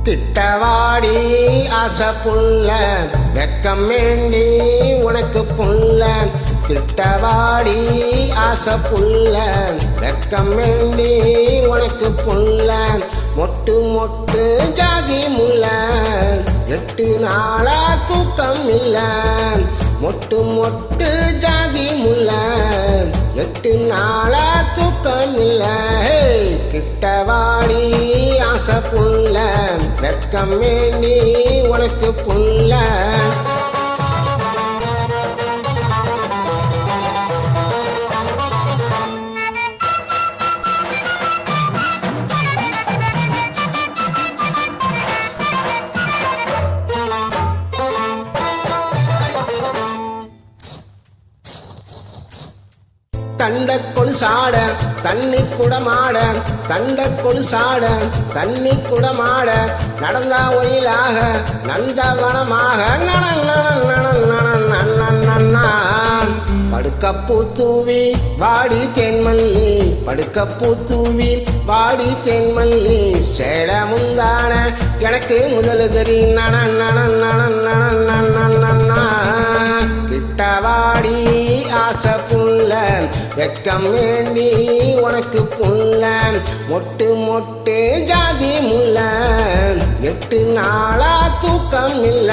கிட்டவாடி ஆசை புள்ள வெக்கம் வேண்டி உனக்கு புள்ள கிட்டவாடி ஆசை புள்ள வெக்கம் வேண்டி உனக்கு புள்ள மொட்டு மொட்டு ஜாதி முல்ல 8 நாளா தூக்கம் இல்ல மொட்டு மொட்டு ஜாதி முல்ல 8 நாளா தூக்கம் இல்ல கிட்டவாடி ஆசை புள்ள வெக்கம் வேண்டி உனக்கு புள்ள தண்ட கொலுசாட தண்ணி குடமாட தண்ட கொலுசாட தண்ணி குடமாட நடந்தா ஒயிலாக நந்தவனமாக படுக்க பூத்தூவி வாடி தென்மல்லி படுக்க பூத்தூவி வாடி தென்மல்லி சேல முந்தான எனக்கு முதலுதறி கிட்டவாடி ஆசை புள்ள வெக்கம் வேண்டி உனக்கு புள்ள மொட்டு மொட்டு ஜாதி முல்ல 8 நாளா தூக்கம் இல்ல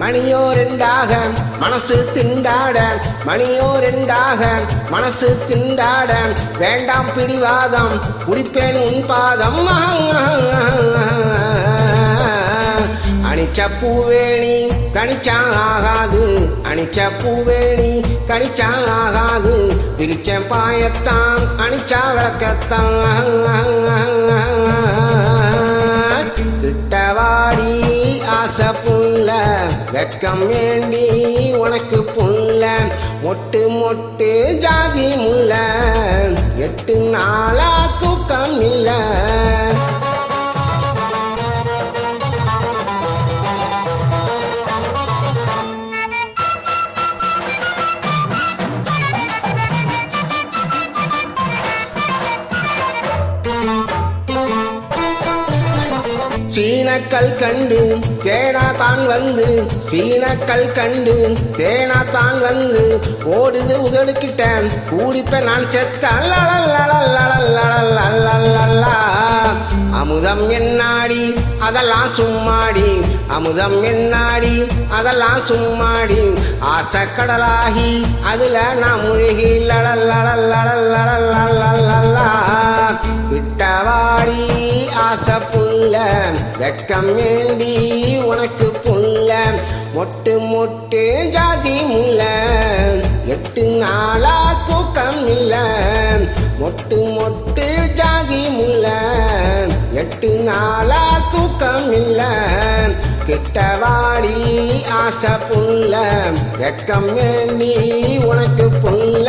மணியோ ரெண்டாக மனசு திண்டாட மணியோ ரெண்டாக மனசு திண்டாட வேண்டாம் பிடிவாதம் குடிப்பேன் உன் பாதம் அணிச்ச பூவேணி கணிச்சா ஆகாது அணிச்ச பூவேணி கணிச்சா ஆகாது பிரிச்ச பாயத்தான் அணிச்சா விளக்கத்தான் கிட்டவாடி ஆசை புள்ள வெக்கம் வேண்டி உனக்கு புள்ள மொட்டு மொட்டு ஜாதி முல்ல 8 நாளா தூக்கம் இல்ல சீனக்கல் கண்டு தேனா தான் வந்து சீனக்கல் கண்டு தேனா தான் வந்து ஓடுது உதடுக்கிட்ட கூடிப்ப நான் செத்த அமுதம் என்னாடி அதெல்லாம் சும்மாடி அமுதம் என்னாடி அதெல்லாம் சும்மாடி ஆசை கடலாகி அதுல நான் முழுகி கிட்டவாடி ஆசை புள்ள வெக்கம் வேண்டி உனக்கு புள்ள மொட்டு மொட்டு ஜாதி முல்ல 8 நாளா தூக்கம் இல்ல மொட்டு மொட்டு ஜாதி முல்ல 8 நாளா தூக்கம் இல்ல கிட்டவாடி ஆசை புள்ள வெக்கம் வேண்டி உனக்கு புள்ள